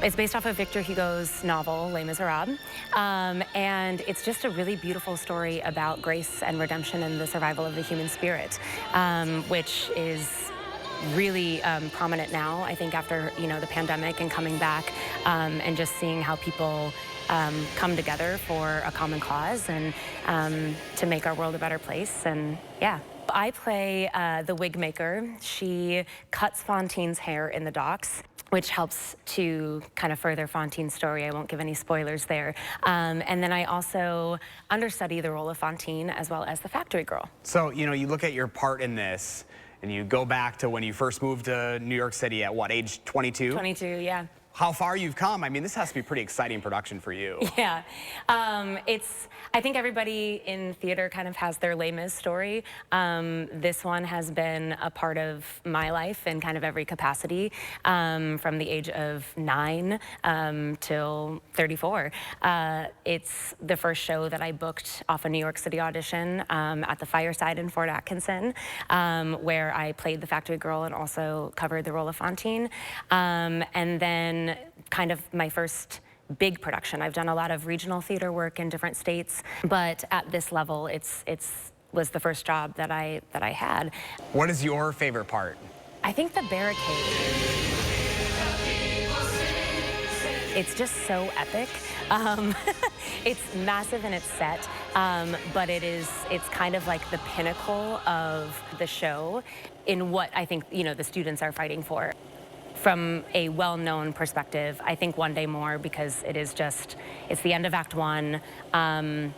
It's based off of Victor Hugo's novel, Les Miserables, and it's just a really beautiful story about grace and redemption and the survival of the human spirit, which is really prominent now, I think, after, the pandemic and coming back, and just seeing how people come together for a common cause and to make our world a better place, and yeah. I play the wig maker. She cuts Fantine's hair in the docks, which helps to kind of further Fantine's story. I won't give any spoilers there. And then I also understudy the role of Fantine as well as the factory girl. So, you look at your part in this and you go back to when you first moved to New York City at what, age 22? 22, yeah. How far you've come. I mean, this has to be a pretty exciting production for you. Yeah, I think everybody in theater kind of has their Les Mis story. This one has been a part of my life in kind of every capacity, from the age of 9 till 34. It's the first show that I booked off a New York City audition at the Fireside in Fort Atkinson, where I played the factory girl and also covered the role of Fantine. And then been kind of my first big production. I've done a lot of regional theater work in different states, but at this level, it's was the first job that I had. What is your favorite part? I think the barricade. It's just so epic. It's massive in its set, but it's kind of like the pinnacle of the show in what I think, you know, the students are fighting for. From a well-known perspective, I think One Day More, because it's the end of Act 1.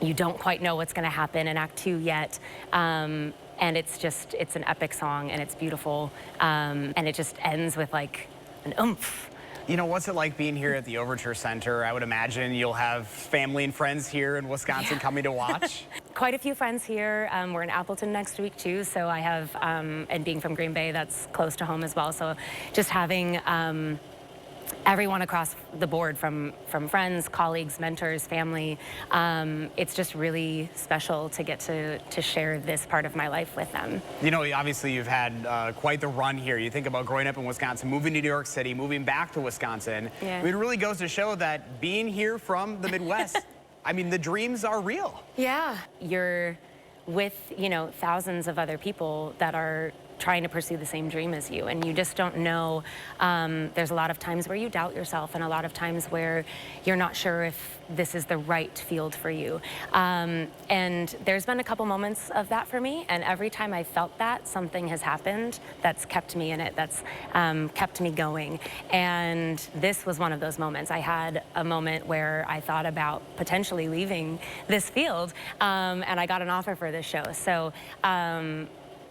You don't quite know what's going to happen in Act 2 yet. And it's an epic song, and it's beautiful. And it just ends with like an oomph. You know, what's it like being here at the Overture Center? I would imagine you'll have family and friends here in Wisconsin coming to watch. Quite a few friends here. We're in Appleton next week too, so I have, and being from Green Bay, that's close to home as well. So just having everyone across the board, from friends, colleagues, mentors, family, it's just really special to get to share this part of my life with them. You know, obviously you've had quite the run here. You think about growing up in Wisconsin, moving to New York City, moving back to Wisconsin. Yeah. I mean, it really goes to show that being here from the Midwest, I mean, the dreams are real. Yeah. You're with, you know, thousands of other people that are trying to pursue the same dream as you, and you just don't know. There's a lot of times where you doubt yourself, and a lot of times where you're not sure if this is the right field for you. And there's been a couple moments of that for me, and every time I felt that, something has happened that's kept me in it, that's kept me going. And this was one of those moments. I had a moment where I thought about potentially leaving this field, and I got an offer for this show. So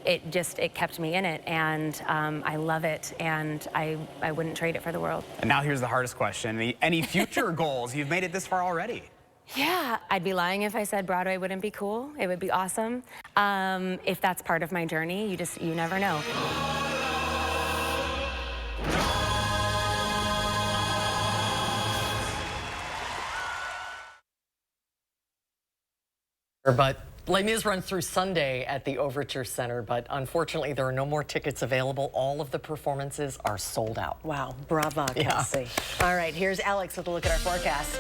it kept me in it, and I love it, and I wouldn't trade it for the world. And now here's the hardest question. Any future goals? You've made it this far already. Yeah, I'd be lying if I said Broadway wouldn't be cool. It would be awesome. If that's part of my journey, you never know. But Les Mis runs through Sunday at the Overture Center, but unfortunately there are no more tickets available. All of the performances are sold out. Wow, brava, Kelsey. Yeah. All right, here's Alex with a look at our forecast.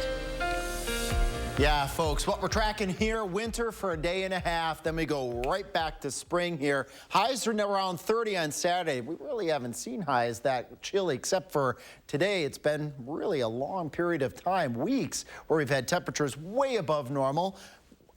Yeah, folks, what we're tracking here, winter for a day and a half, then we go right back to spring here. Highs are around 30 on Saturday. We really haven't seen highs that chilly, except for today. It's been really a long period of time, weeks, where we've had temperatures way above normal.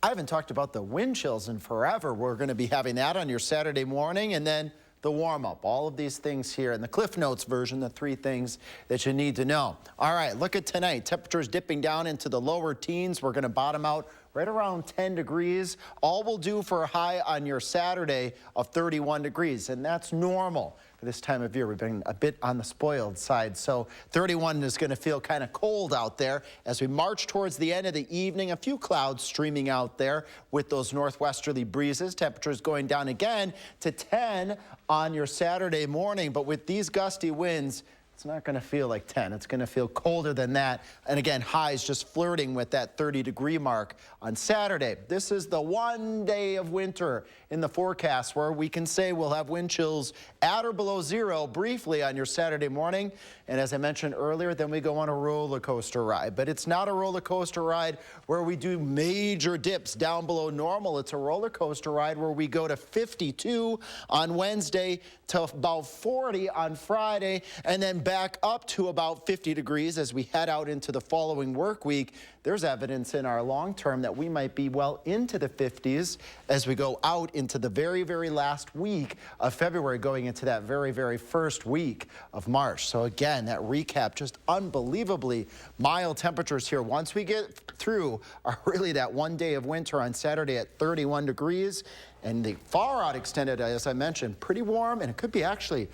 I haven't talked about the wind chills in forever. We're going to be having that on your Saturday morning, and then the warm-up. All of these things here in the Cliff Notes version, the 3 things that you need to know. All right, look at tonight. Temperatures dipping down into the lower teens. We're going to bottom out right around 10 degrees. All will do for a high on your Saturday of 31 degrees, and that's normal. For this time of year, we've been a bit on the spoiled side, so 31 is going to feel kind of cold out there. As we march towards the end of the evening, a few clouds streaming out there with those northwesterly breezes. Temperatures going down again to 10 on your Saturday morning, but with these gusty winds, it's not going to feel like 10. It's going to feel colder than that. And again, highs just flirting with that 30-degree mark on Saturday. This is the one day of winter in the forecast where we can say we'll have wind chills at or below 0 briefly on your Saturday morning. And as I mentioned earlier, then we go on a roller coaster ride. But it's not a roller coaster ride where we do major dips down below normal. It's a roller coaster ride where we go to 52 on Wednesday to about 40 on Friday, and then back up to about 50 degrees as we head out into the following work week. There's evidence in our long term that we might be well into the 50s as we go out into the very, very last week of February, going into that very, very first week of March. So again, that recap, just unbelievably mild temperatures here. Once we get through are really that one day of winter on Saturday at 31 degrees. And the far out extended, as I mentioned, pretty warm, and it could be actually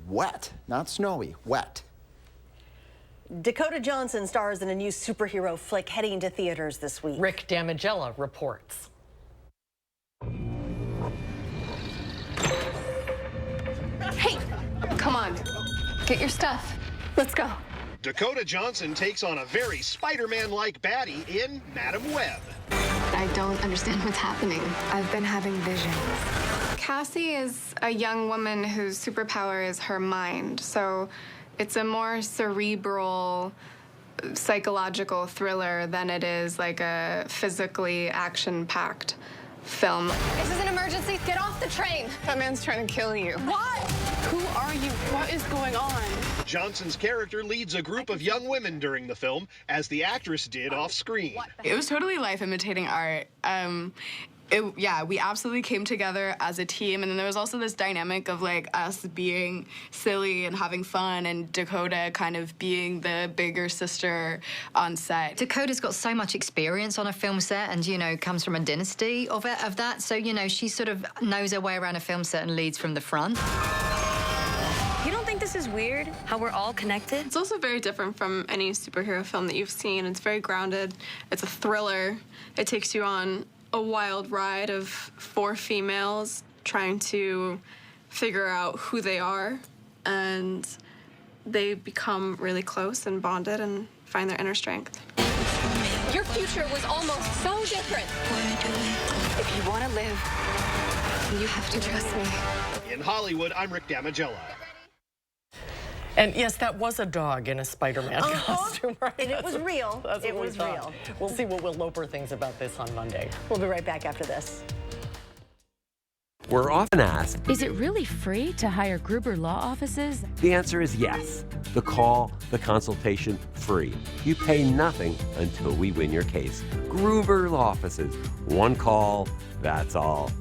wet, not snowy, wet. Dakota Johnson stars in a new superhero flick heading to theaters this week. Rick Damigella reports. Hey, come on, get your stuff. Let's go. Dakota Johnson takes on a very Spider-Man-like baddie in Madam Web. I don't understand what's happening. I've been having visions. Cassie is a young woman whose superpower is her mind, so It's a more cerebral, psychological thriller than it is like a physically action-packed film. This is an emergency. Get off the train. That man's trying to kill you. What? Who are you? What is going on? Johnson's character leads a group of young women during the film, as the actress did off screen. It was totally life imitating art. Yeah, we absolutely came together as a team, and then there was also this dynamic of like us being silly and having fun, and Dakota kind of being the bigger sister on set. Dakota's got so much experience on a film set, and you know, comes from a dynasty of that. So you know, she sort of knows her way around a film set and leads from the front. You don't think this is weird? How we're all connected? It's also very different from any superhero film that you've seen. It's very grounded. It's a thriller. It takes you on a wild ride of 4 females trying to figure out who they are, and they become really close and bonded and find their inner strength. Your future was almost so different. If you want to live, you have to trust me. In Hollywood, I'm Rick Damigella. And yes, that was a dog in a Spider-Man costume, right? And it was real. It was real. We'll see what Will Loper thinks about this on Monday. We'll be right back after this. We're often asked, is it really free to hire Gruber Law Offices? the answer is yes. The call, the consultation, free. You pay nothing until we win your case. Gruber Law Offices. One call, that's all.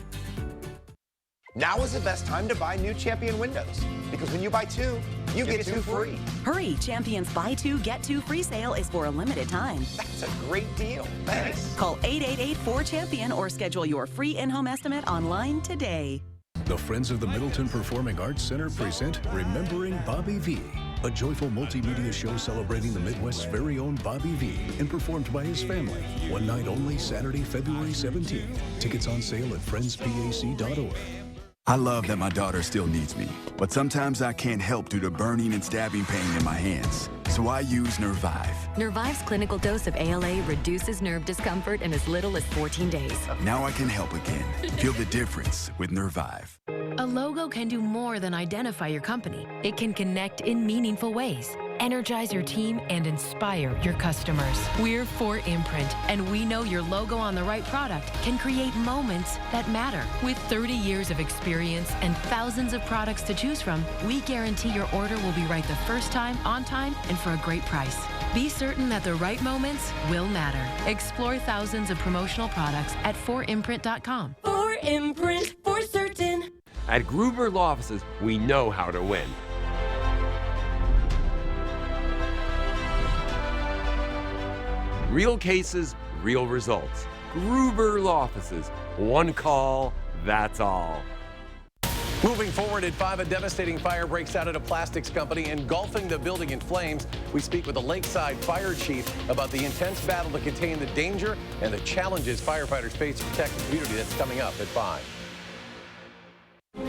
Now is the best time to buy new Champion windows, because when you buy 2, you get 2 free. Hurry, Champion's Buy 2, Get 2 free sale is for a limited time. That's a great deal. Thanks. Call 888-4CHAMPION or schedule your free in-home estimate online today. The Friends of the Middleton Performing Arts Center present Remembering Bobby V, a joyful multimedia show celebrating the Midwest's very own Bobby V and performed by his family. One night only, Saturday, February 17th. Tickets on sale at friendspac.org. I love that my daughter still needs me, but sometimes I can't help due to burning and stabbing pain in my hands. So I use Nervive. Nervive's clinical dose of ALA reduces nerve discomfort in as little as 14 days. Now I can help again. Feel the difference with Nervive. A logo can do more than identify your company. It can connect in meaningful ways, energize your team, and inspire your customers. We're 4imprint, and we know your logo on the right product can create moments that matter. With 30 years of experience and thousands of products to choose from, we guarantee your order will be right the first time, on time, and for a great price. Be certain that the right moments will matter. Explore thousands of promotional products at 4imprint.com. 4imprint, for certain. At Gruber Law Offices, we know how to win. Real cases, real results. Gruber Law Offices. One call, that's all. Moving forward at 5, a devastating fire breaks out at a plastics company, engulfing the building in flames. We speak with the Lakeside Fire Chief about the intense battle to contain the danger and the challenges firefighters face to protect the community. That's coming up at 5.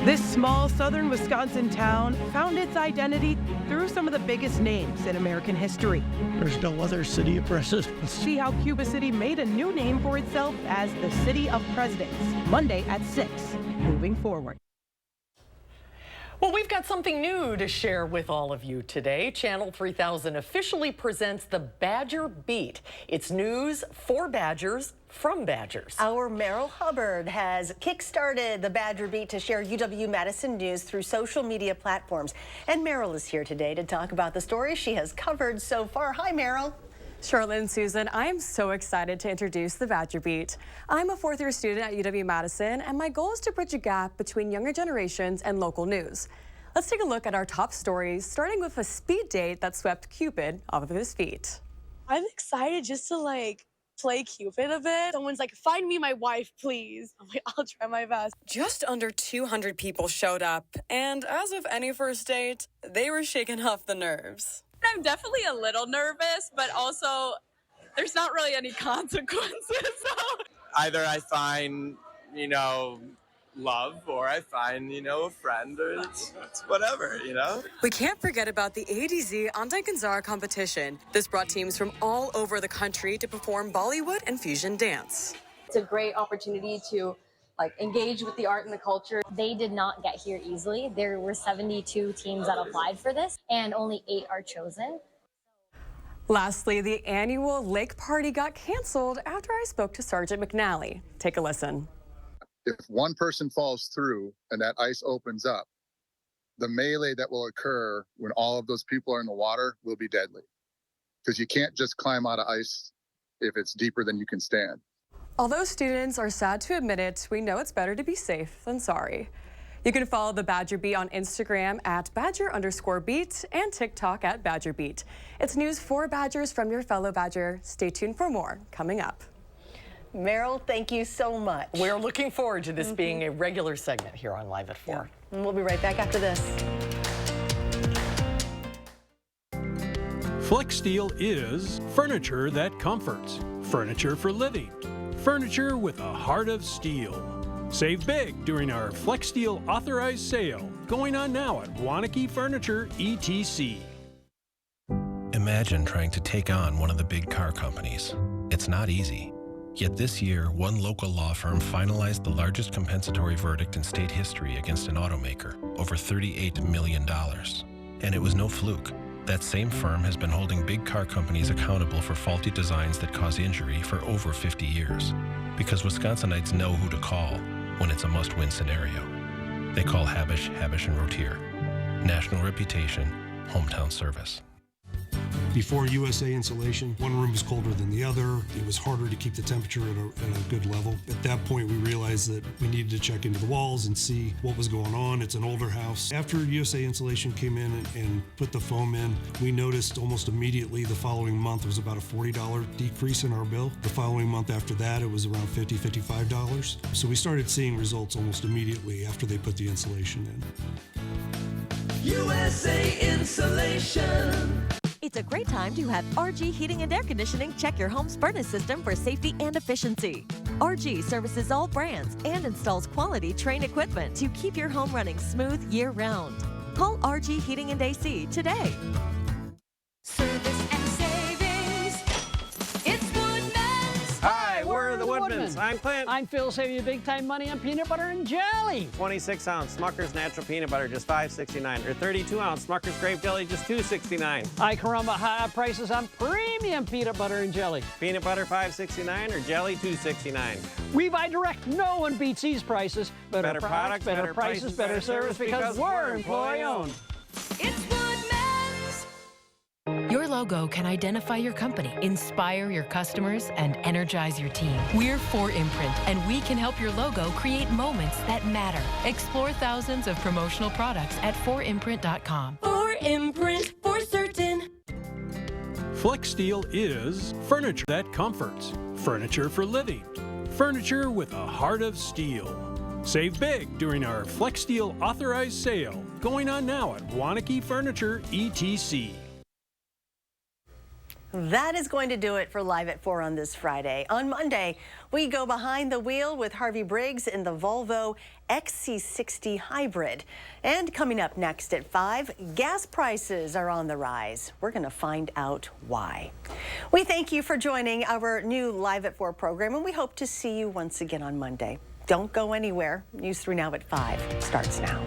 This small southern Wisconsin town found its identity through some of the biggest names in American history. There's no other city of presidents. See how Cuba City made a new name for itself as the City of Presidents. Monday at 6. Moving forward. Well, we've got something new to share with all of you today. Channel 3000 officially presents the Badger Beat. It's news for Badgers from Badgers. Our Meryl Hubbard has kickstarted the Badger Beat to share UW-Madison news through social media platforms. And Meryl is here today to talk about the stories she has covered so far. Hi, Meryl. Charlotte and Susan, I am so excited to introduce the Badger Beat. I'm a 4th-year student at UW-Madison, and my goal is to bridge a gap between younger generations and local news. Let's take a look at our top stories, starting with a speed date that swept Cupid off of his feet. I'm excited just to play Cupid a bit. Someone's like, find me my wife, please. I'm like, I'll try my best. Just under 200 people showed up, and as with any first date, they were shaking off the nerves. I'm definitely a little nervous, but also there's not really any consequences. Either I find, love, or I find, a friend, or it's whatever, We can't forget about the ADZ Anti-Ganzara competition. This brought teams from all over the country to perform Bollywood and fusion dance. It's a great opportunity to like engage with the art and the culture. They did not get here easily. There were 72 teams that applied for this, and only 8 are chosen. Lastly, the annual lake party got canceled after I spoke to Sergeant McNally. Take a listen. If one person falls through and that ice opens up, the melee that will occur when all of those people are in the water will be deadly. Because you can't just climb out of ice if it's deeper than you can stand. Although students are sad to admit it, we know it's better to be safe than sorry. You can follow the Badger Beat on Instagram at Badger_Beat and TikTok at Badger Beat. It's news for Badgers from your fellow Badger. Stay tuned for more coming up. Meryl, thank you so much. We're looking forward to this being a regular segment here on Live at 4. Yeah. And we'll be right back after this. FlexSteel is furniture that comforts, furniture for living, furniture with a heart of steel. Save big during our FlexSteel authorized sale, going on now at Wanakee Furniture ETC. Imagine trying to take on one of the big car companies. It's not easy. Yet this year, one local law firm finalized the largest compensatory verdict in state history against an automaker, over $38 million. And it was no fluke. That same firm has been holding big car companies accountable for faulty designs that cause injury for over 50 years. Because Wisconsinites know who to call when it's a must-win scenario. They call Habish, Habish & Rotier. National reputation, hometown service. Before USA Insulation, one room was colder than the other. It was harder to keep the temperature at a good level. At that point, we realized that we needed to check into the walls and see what was going on. It's an older house. After USA Insulation came in and put the foam in, we noticed almost immediately the following month was about a $40 decrease in our bill. The following month after that, it was around $50, $55. So we started seeing results almost immediately after they put the insulation in. USA Insulation. It's a great time to have RG Heating and Air Conditioning check your home's furnace system for safety and efficiency. RG services all brands and installs quality Trane equipment to keep your home running smooth year-round. Call RG Heating and AC today. Service and savings. It's Woodman's. Hi, we're the Woodmans. I'm Clint. I'm Phil, saving you big time money on peanut butter and jelly. 26-ounce Smucker's Natural Peanut Butter, just $5.69. Or 32-ounce Smucker's Grape Jelly, just $2.69. I Caramba high prices on premium peanut butter and jelly. Peanut butter, $5.69, or jelly, $2.69. We buy direct. No one beats these prices. Better products, better prices, better service, because we're employee-owned. It's Woodman's. Your logo can identify your company, inspire your customers, and energize your team. We're 4imprint, and we can help your logo create moments that matter. Explore thousands of promotional products at 4imprint.com. 4imprint, for certain. FlexSteel is furniture that comforts, furniture for living, furniture with a heart of steel. Save big during our FlexSteel authorized sale, going on now at Wanakee Furniture ETC. That is going to do it for Live at 4 on this Friday. On Monday, we go behind the wheel with Harvey Briggs in the Volvo XC60 Hybrid. And coming up next at 5, gas prices are on the rise. We're going to find out why. We thank you for joining our new Live at 4 program, and we hope to see you once again on Monday. Don't go anywhere. News 3 Now at 5 starts now.